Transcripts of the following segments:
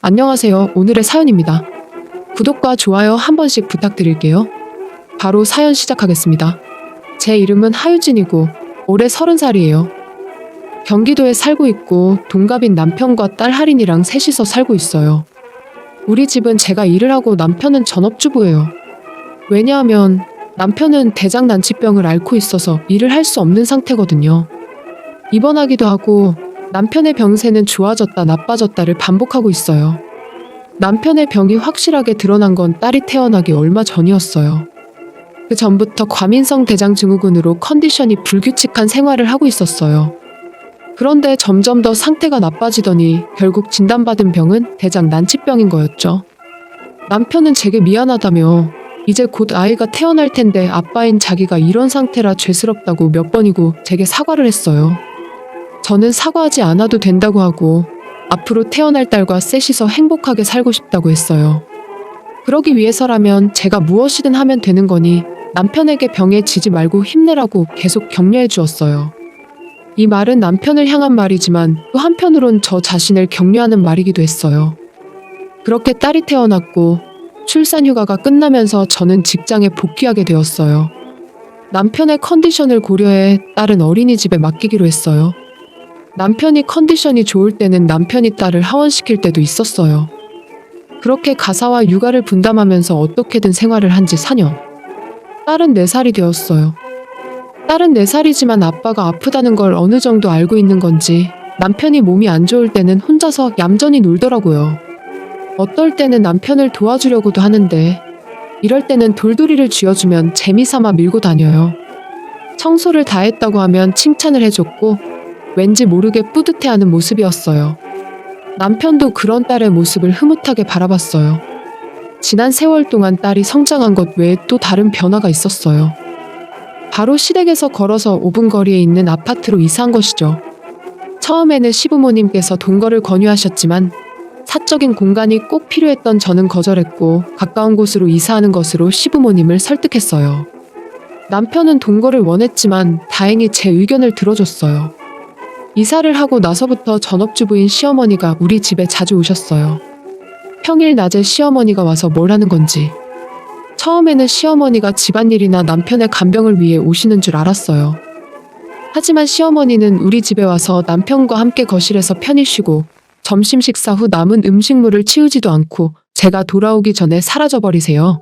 안녕하세요. 오늘의 사연입니다. 구독과 좋아요 한 번씩 부탁드릴게요. 바로 사연 시작하겠습니다. 제 이름은 하유진이고 올해 30살이에요. 경기도에 살고 있고 동갑인 남편과 딸 할인이랑 셋이서 살고 있어요. 우리 집은 제가 일을 하고 남편은 전업주부예요. 왜냐하면 남편은 대장난치병을 앓고 있어서 일을 할 수 없는 상태거든요. 입원하기도 하고 남편의 병세는 좋아졌다 나빠졌다를 반복하고 있어요. 남편의 병이 확실하게 드러난 건 딸이 태어나기 얼마 전이었어요. 그 전부터 과민성 대장증후군으로 컨디션이 불규칙한 생활을 하고 있었어요. 그런데 점점 더 상태가 나빠지더니 결국 진단받은 병은 대장난치병인 거였죠. 남편은 제게 미안하다며 이제 곧 아이가 태어날 텐데 아빠인 자기가 이런 상태라 죄스럽다고 몇 번이고 제게 사과를 했어요. 저는 사과하지 않아도 된다고 하고 앞으로 태어날 딸과 셋이서 행복하게 살고 싶다고 했어요. 그러기 위해서라면 제가 무엇이든 하면 되는 거니 남편에게 병에 지지 말고 힘내라고 계속 격려해 주었어요. 이 말은 남편을 향한 말이지만 또 한편으론 저 자신을 격려하는 말이기도 했어요. 그렇게 딸이 태어났고 출산휴가가 끝나면서 저는 직장에 복귀하게 되었어요. 남편의 컨디션을 고려해 딸은 어린이집에 맡기기로 했어요. 남편이 컨디션이 좋을 때는 남편이 딸을 하원시킬 때도 있었어요. 그렇게 가사와 육아를 분담하면서 어떻게든 생활을 한 지 4년. 딸은 4살이 되었어요. 딸은 4살이지만 아빠가 아프다는 걸 어느 정도 알고 있는 건지 남편이 몸이 안 좋을 때는 혼자서 얌전히 놀더라고요. 어떨 때는 남편을 도와주려고도 하는데 이럴 때는 돌돌이를 쥐어주면 재미삼아 밀고 다녀요. 청소를 다 했다고 하면 칭찬을 해줬고 왠지 모르게 뿌듯해하는 모습이었어요. 남편도 그런 딸의 모습을 흐뭇하게 바라봤어요. 지난 세월 동안 딸이 성장한 것 외에 또 다른 변화가 있었어요. 바로 시댁에서 걸어서 5분 거리에 있는 아파트로 이사한 것이죠. 처음에는 시부모님께서 동거를 권유하셨지만 사적인 공간이 꼭 필요했던 저는 거절했고 가까운 곳으로 이사하는 것으로 시부모님을 설득했어요. 남편은 동거를 원했지만 다행히 제 의견을 들어줬어요. 이사를 하고 나서부터 전업주부인 시어머니가 우리 집에 자주 오셨어요. 평일 낮에 시어머니가 와서 뭘 하는 건지. 처음에는 시어머니가 집안일이나 남편의 간병을 위해 오시는 줄 알았어요. 하지만 시어머니는 우리 집에 와서 남편과 함께 거실에서 편히 쉬고 점심 식사 후 남은 음식물을 치우지도 않고 제가 돌아오기 전에 사라져버리세요.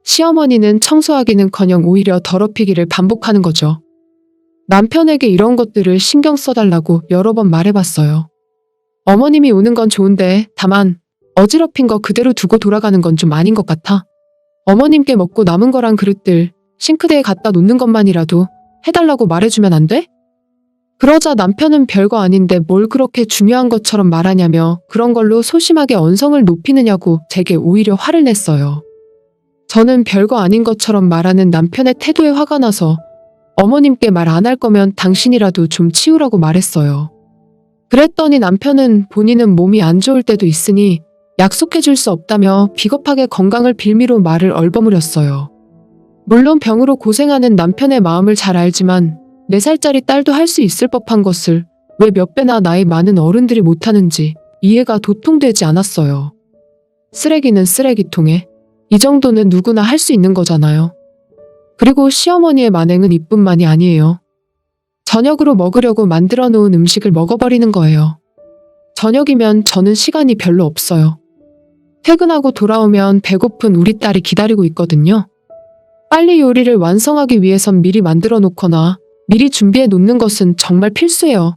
시어머니는 청소하기는커녕 오히려 더럽히기를 반복하는 거죠. 남편에게 이런 것들을 신경 써달라고 여러 번 말해봤어요. 어머님이 오는 건 좋은데 다만 어지럽힌 거 그대로 두고 돌아가는 건 좀 아닌 것 같아. 어머님께 먹고 남은 거랑 그릇들 싱크대에 갖다 놓는 것만이라도 해달라고 말해주면 안 돼? 그러자 남편은 별거 아닌데 뭘 그렇게 중요한 것처럼 말하냐며 그런 걸로 소심하게 언성을 높이느냐고 제게 오히려 화를 냈어요. 저는 별거 아닌 것처럼 말하는 남편의 태도에 화가 나서 어머님께 말 안 할 거면 당신이라도 좀 치우라고 말했어요. 그랬더니 남편은 본인은 몸이 안 좋을 때도 있으니 약속해 줄 수 없다며 비겁하게 건강을 빌미로 말을 얼버무렸어요. 물론 병으로 고생하는 남편의 마음을 잘 알지만 4살짜리 딸도 할 수 있을 법한 것을 왜 몇 배나 나이 많은 어른들이 못하는지 이해가 도통되지 않았어요. 쓰레기는 쓰레기통에 이 정도는 누구나 할 수 있는 거잖아요. 그리고 시어머니의 만행은 이뿐만이 아니에요. 저녁으로 먹으려고 만들어 놓은 음식을 먹어버리는 거예요. 저녁이면 저는 시간이 별로 없어요. 퇴근하고 돌아오면 배고픈 우리 딸이 기다리고 있거든요. 빨리 요리를 완성하기 위해선 미리 만들어 놓거나 미리 준비해 놓는 것은 정말 필수예요.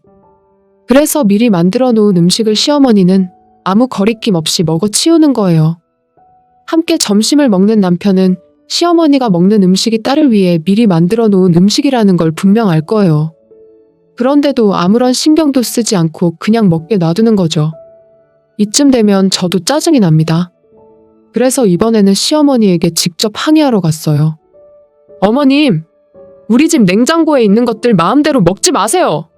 그래서 미리 만들어 놓은 음식을 시어머니는 아무 거리낌 없이 먹어 치우는 거예요. 함께 점심을 먹는 남편은 시어머니가 먹는 음식이 딸을 위해 미리 만들어 놓은 음식이라는 걸 분명 알 거예요. 그런데도 아무런 신경도 쓰지 않고 그냥 먹게 놔두는 거죠. 이쯤 되면 저도 짜증이 납니다. 그래서 이번에는 시어머니에게 직접 항의하러 갔어요. 어머님, 우리 집 냉장고에 있는 것들 마음대로 먹지 마세요.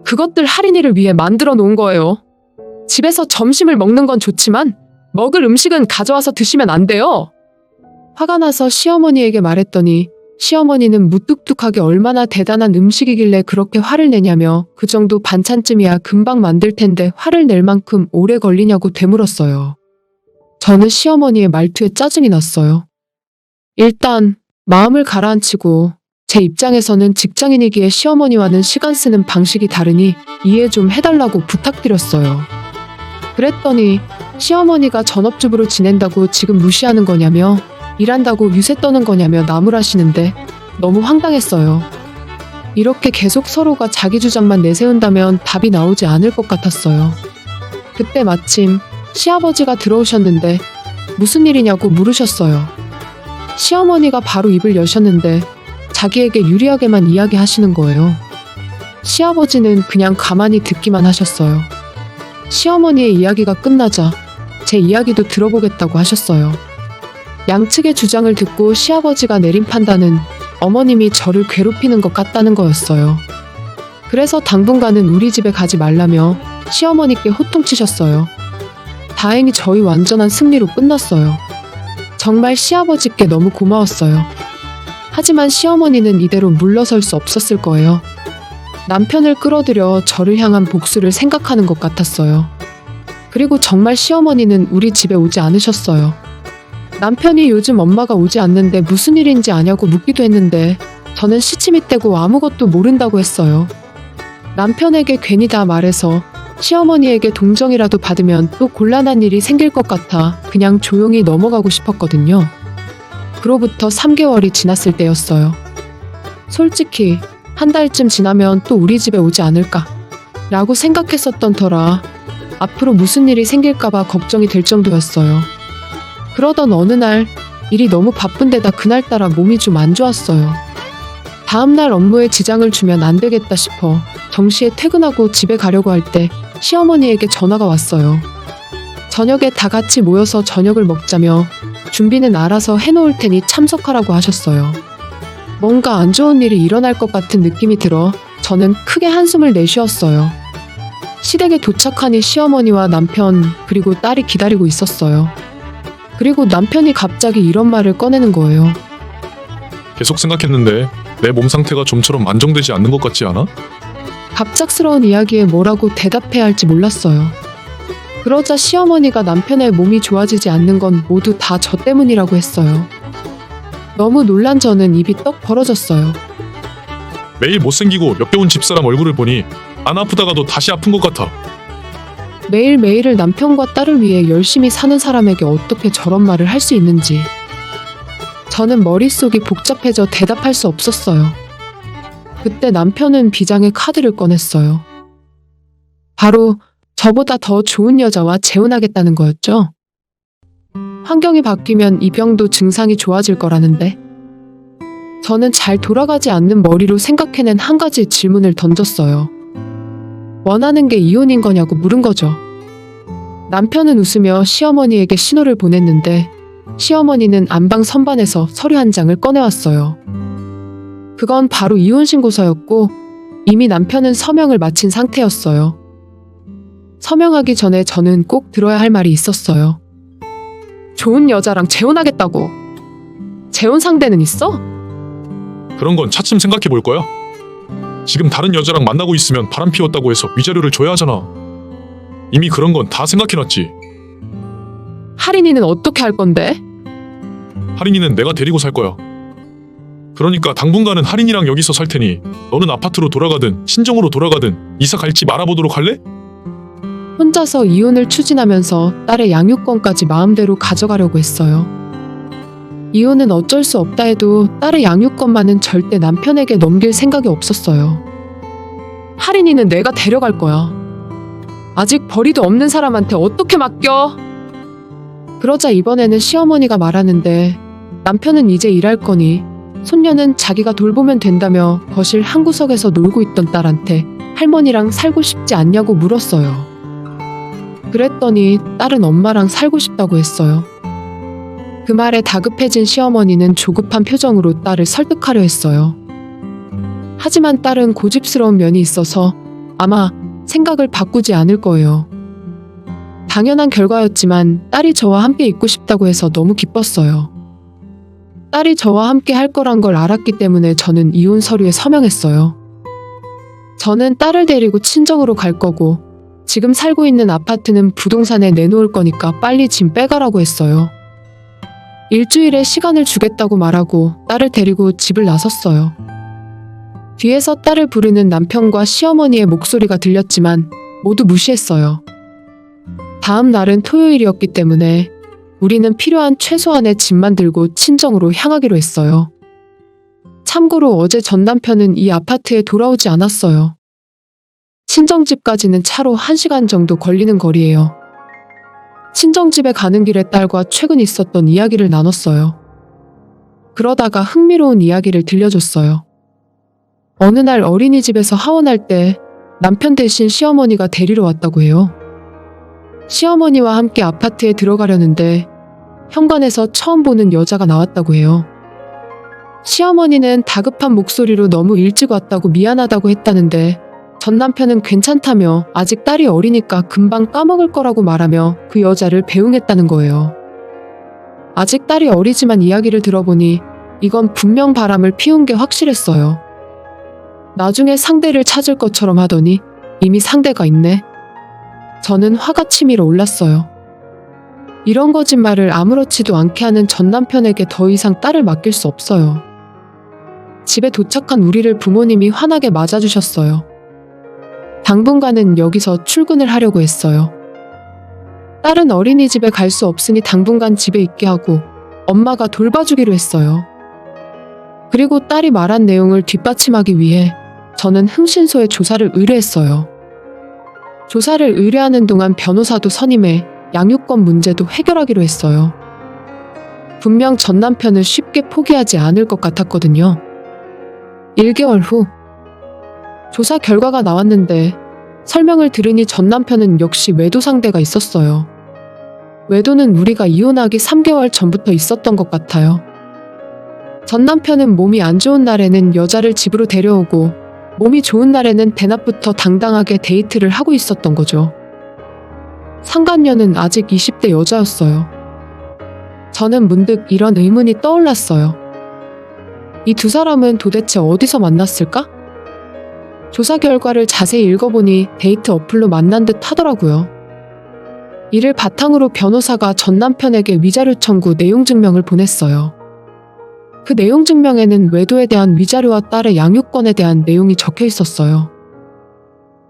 그것들 할인이를 위해 만들어 놓은 거예요. 집에서 점심을 먹는 건 좋지만 먹을 음식은 가져와서 드시면 안 돼요. 화가 나서 시어머니에게 말했더니 시어머니는 무뚝뚝하게 얼마나 대단한 음식이길래 그렇게 화를 내냐며 그 정도 반찬쯤이야 금방 만들 텐데 화를 낼 만큼 오래 걸리냐고 되물었어요. 저는 시어머니의 말투에 짜증이 났어요. 일단 마음을 가라앉히고 제 입장에서는 직장인이기에 시어머니와는 시간 쓰는 방식이 다르니 이해 좀 해달라고 부탁드렸어요. 그랬더니 시어머니가 전업주부로 지낸다고 지금 무시하는 거냐며 일한다고 유세 떠는 거냐며 나무라시는데 너무 황당했어요. 이렇게 계속 서로가 자기 주장만 내세운다면 답이 나오지 않을 것 같았어요. 그때 마침 시아버지가 들어오셨는데 무슨 일이냐고 물으셨어요. 시어머니가 바로 입을 여셨는데 자기에게 유리하게만 이야기하시는 거예요. 시아버지는 그냥 가만히 듣기만 하셨어요. 시어머니의 이야기가 끝나자 제 이야기도 들어보겠다고 하셨어요. 양측의 주장을 듣고 시아버지가 내린 판단은 어머님이 저를 괴롭히는 것 같다는 거였어요. 그래서 당분간은 우리 집에 가지 말라며 시어머니께 호통치셨어요. 다행히 저희 완전한 승리로 끝났어요. 정말 시아버지께 너무 고마웠어요. 하지만 시어머니는 이대로 물러설 수 없었을 거예요. 남편을 끌어들여 저를 향한 복수를 생각하는 것 같았어요. 그리고 정말 시어머니는 우리 집에 오지 않으셨어요. 남편이 요즘 엄마가 오지 않는데 무슨 일인지 아냐고 묻기도 했는데 저는 시치미 떼고 아무것도 모른다고 했어요. 남편에게 괜히 다 말해서 시어머니에게 동정이라도 받으면 또 곤란한 일이 생길 것 같아 그냥 조용히 넘어가고 싶었거든요. 그로부터 3개월이 지났을 때였어요. 솔직히 한 달쯤 지나면 또 우리 집에 오지 않을까 라고 생각했었던 터라 앞으로 무슨 일이 생길까봐 걱정이 될 정도였어요. 그러던 어느 날 일이 너무 바쁜데다 그날따라 몸이 좀 안 좋았어요. 다음날 업무에 지장을 주면 안 되겠다 싶어 정시에 퇴근하고 집에 가려고 할 때 시어머니에게 전화가 왔어요. 저녁에 다 같이 모여서 저녁을 먹자며 준비는 알아서 해놓을 테니 참석하라고 하셨어요. 뭔가 안 좋은 일이 일어날 것 같은 느낌이 들어 저는 크게 한숨을 내쉬었어요. 시댁에 도착하니 시어머니와 남편 그리고 딸이 기다리고 있었어요. 그리고 남편이 갑자기 이런 말을 꺼내는 거예요. 계속 생각했는데 내 몸 상태가 좀처럼 안정되지 않는 것 같지 않아? 갑작스러운 이야기에 뭐라고 대답해야 할지 몰랐어요. 그러자 시어머니가 남편의 몸이 좋아지지 않는 건 모두 다 저 때문이라고 했어요. 너무 놀란 저는 입이 떡 벌어졌어요. 매일 못생기고 역겨운 집사람 얼굴을 보니 안 아프다가도 다시 아픈 것 같아. 매일매일을 남편과 딸을 위해 열심히 사는 사람에게 어떻게 저런 말을 할 수 있는지. 저는 머릿속이 복잡해져 대답할 수 없었어요. 그때 남편은 비장의 카드를 꺼냈어요. 바로 저보다 더 좋은 여자와 재혼하겠다는 거였죠. 환경이 바뀌면 이 병도 증상이 좋아질 거라는데. 저는 잘 돌아가지 않는 머리로 생각해낸 한 가지 질문을 던졌어요. 원하는 게 이혼인 거냐고 물은 거죠. 남편은 웃으며 시어머니에게 신호를 보냈는데 시어머니는 안방 선반에서 서류 한 장을 꺼내왔어요. 그건 바로 이혼 신고서였고 이미 남편은 서명을 마친 상태였어요. 서명하기 전에 저는 꼭 들어야 할 말이 있었어요. 좋은 여자랑 재혼하겠다고. 재혼 상대는 있어? 그런 건 차츰 생각해 볼 거야. 지금 다른 여자랑 만나고 있으면 바람 피웠다고 해서 위자료를 줘야 하잖아. 이미 그런 건 다 생각해놨지. 할인이는 어떻게 할 건데? 할인이는 내가 데리고 살 거야. 그러니까 당분간은 할인이랑 여기서 살 테니 너는 아파트로 돌아가든 친정으로 돌아가든 이사 갈지 알아보도록 할래? 혼자서 이혼을 추진하면서 딸의 양육권까지 마음대로 가져가려고 했어요. 이혼은 어쩔 수 없다 해도 딸의 양육권만은 절대 남편에게 넘길 생각이 없었어요. 할인이는 내가 데려갈 거야. 아직 벌이도 없는 사람한테 어떻게 맡겨? 그러자 이번에는 시어머니가 말하는데 남편은 이제 일할 거니 손녀는 자기가 돌보면 된다며 거실 한 구석에서 놀고 있던 딸한테 할머니랑 살고 싶지 않냐고 물었어요. 그랬더니 딸은 엄마랑 살고 싶다고 했어요. 그 말에 다급해진 시어머니는 조급한 표정으로 딸을 설득하려 했어요. 하지만 딸은 고집스러운 면이 있어서 아마 생각을 바꾸지 않을 거예요. 당연한 결과였지만 딸이 저와 함께 있고 싶다고 해서 너무 기뻤어요. 딸이 저와 함께 할 거란 걸 알았기 때문에 저는 이혼 서류에 서명했어요. 저는 딸을 데리고 친정으로 갈 거고 지금 살고 있는 아파트는 부동산에 내놓을 거니까 빨리 짐 빼가라고 했어요. 일주일의 시간을 주겠다고 말하고 딸을 데리고 집을 나섰어요. 뒤에서 딸을 부르는 남편과 시어머니의 목소리가 들렸지만 모두 무시했어요. 다음 날은 토요일이었기 때문에 우리는 필요한 최소한의 짐만 들고 친정으로 향하기로 했어요. 참고로 어제 전 남편은 이 아파트에 돌아오지 않았어요. 친정집까지는 차로 1시간 정도 걸리는 거리예요. 친정집에 가는 길에 딸과 최근 있었던 이야기를 나눴어요. 그러다가 흥미로운 이야기를 들려줬어요. 어느 날 어린이집에서 하원할 때 남편 대신 시어머니가 데리러 왔다고 해요. 시어머니와 함께 아파트에 들어가려는데 현관에서 처음 보는 여자가 나왔다고 해요. 시어머니는 다급한 목소리로 너무 일찍 왔다고 미안하다고 했다는데 전 남편은 괜찮다며 아직 딸이 어리니까 금방 까먹을 거라고 말하며 그 여자를 배웅했다는 거예요. 아직 딸이 어리지만 이야기를 들어보니 이건 분명 바람을 피운 게 확실했어요. 나중에 상대를 찾을 것처럼 하더니 이미 상대가 있네. 저는 화가 치밀어 올랐어요. 이런 거짓말을 아무렇지도 않게 하는 전 남편에게 더 이상 딸을 맡길 수 없어요. 집에 도착한 우리를 부모님이 환하게 맞아주셨어요. 당분간은 여기서 출근을 하려고 했어요. 딸은 어린이집에 갈 수 없으니 당분간 집에 있게 하고 엄마가 돌봐주기로 했어요. 그리고 딸이 말한 내용을 뒷받침하기 위해 저는 흥신소에 조사를 의뢰했어요. 조사를 의뢰하는 동안 변호사도 선임해 양육권 문제도 해결하기로 했어요. 분명 전 남편은 쉽게 포기하지 않을 것 같았거든요. 1개월 후 조사 결과가 나왔는데 설명을 들으니 전 남편은 역시 외도 상대가 있었어요. 외도는 우리가 이혼하기 3개월 전부터 있었던 것 같아요. 전 남편은 몸이 안 좋은 날에는 여자를 집으로 데려오고 몸이 좋은 날에는 대낮부터 당당하게 데이트를 하고 있었던 거죠. 상간녀는 아직 20대 여자였어요. 저는 문득 이런 의문이 떠올랐어요. 이 두 사람은 도대체 어디서 만났을까? 조사 결과를 자세히 읽어보니 데이트 어플로 만난 듯 하더라고요. 이를 바탕으로 변호사가 전 남편에게 위자료 청구 내용 증명을 보냈어요. 그 내용 증명에는 외도에 대한 위자료와 딸의 양육권에 대한 내용이 적혀 있었어요.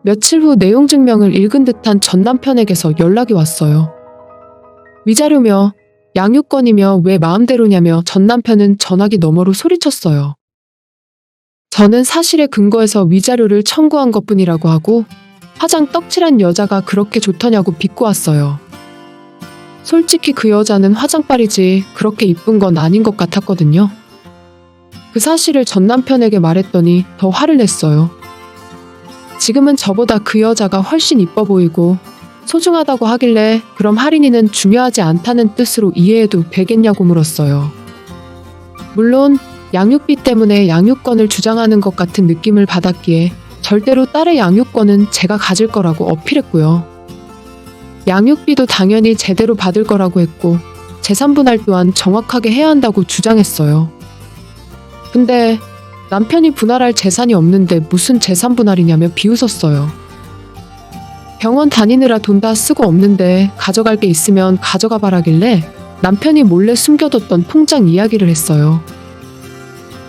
며칠 후 내용 증명을 읽은 듯한 전 남편에게서 연락이 왔어요. 위자료며 양육권이며 왜 마음대로냐며 전 남편은 전화기 너머로 소리쳤어요. 저는 사실에 근거해서 위자료를 청구한 것뿐이라고 하고 화장 떡칠한 여자가 그렇게 좋더냐고 비꼬았어요. 솔직히 그 여자는 화장빨이지 그렇게 이쁜 건 아닌 것 같았거든요. 그 사실을 전 남편에게 말했더니 더 화를 냈어요. 지금은 저보다 그 여자가 훨씬 이뻐 보이고 소중하다고 하길래 그럼 할인이는 중요하지 않다는 뜻으로 이해해도 되겠냐고 물었어요. 물론 양육비 때문에 양육권을 주장하는 것 같은 느낌을 받았기에 절대로 딸의 양육권은 제가 가질 거라고 어필했고요. 양육비도 당연히 제대로 받을 거라고 했고 재산분할 또한 정확하게 해야 한다고 주장했어요. 근데 남편이 분할할 재산이 없는데 무슨 재산분할이냐며 비웃었어요. 병원 다니느라 돈 다 쓰고 없는데 가져갈 게 있으면 가져가 바라길래 남편이 몰래 숨겨뒀던 통장 이야기를 했어요.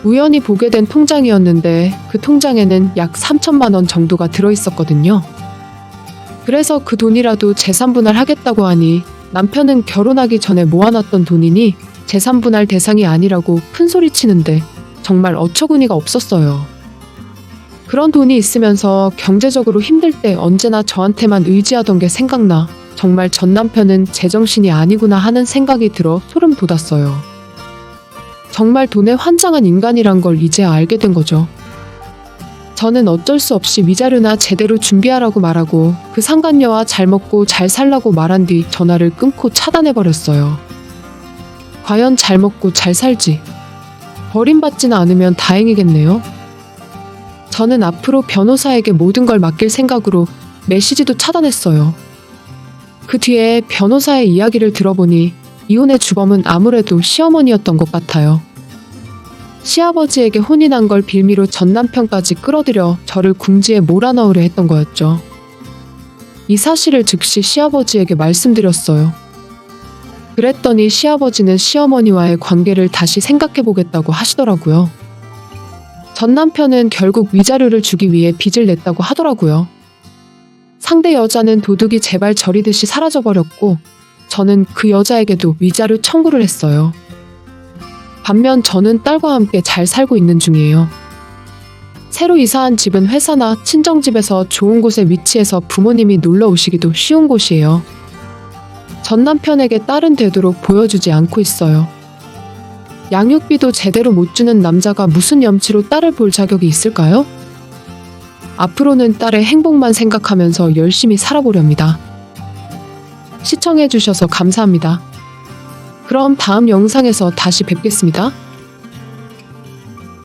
우연히 보게 된 통장이었는데 그 통장에는 약 3천만 원 정도가 들어있었거든요. 그래서 그 돈이라도 재산분할 하겠다고 하니 남편은 결혼하기 전에 모아놨던 돈이니 재산분할 대상이 아니라고 큰소리치는데 정말 어처구니가 없었어요. 그런 돈이 있으면서 경제적으로 힘들 때 언제나 저한테만 의지하던 게 생각나 정말 전 남편은 제정신이 아니구나 하는 생각이 들어 소름 돋았어요. 정말 돈에 환장한 인간이란 걸 이제 알게 된 거죠. 저는 어쩔 수 없이 위자료나 제대로 준비하라고 말하고 그 상간녀와 잘 먹고 잘 살라고 말한 뒤 전화를 끊고 차단해버렸어요. 과연 잘 먹고 잘 살지? 버림받지는 않으면 다행이겠네요. 저는 앞으로 변호사에게 모든 걸 맡길 생각으로 메시지도 차단했어요. 그 뒤에 변호사의 이야기를 들어보니 이혼의 주범은 아무래도 시어머니였던 것 같아요. 시아버지에게 혼이 난 걸 빌미로 전 남편까지 끌어들여 저를 궁지에 몰아넣으려 했던 거였죠. 이 사실을 즉시 시아버지에게 말씀드렸어요. 그랬더니 시아버지는 시어머니와의 관계를 다시 생각해보겠다고 하시더라고요. 전 남편은 결국 위자료를 주기 위해 빚을 냈다고 하더라고요. 상대 여자는 도둑이 제발 저리듯이 사라져버렸고 저는 그 여자에게도 위자료 청구를 했어요. 반면 저는 딸과 함께 잘 살고 있는 중이에요. 새로 이사한 집은 회사나 친정집에서 좋은 곳에 위치해서 부모님이 놀러 오시기도 쉬운 곳이에요. 전 남편에게 딸은 되도록 보여주지 않고 있어요. 양육비도 제대로 못 주는 남자가 무슨 염치로 딸을 볼 자격이 있을까요? 앞으로는 딸의 행복만 생각하면서 열심히 살아보렵니다. 시청해주셔서 감사합니다. 그럼 다음 영상에서 다시 뵙겠습니다.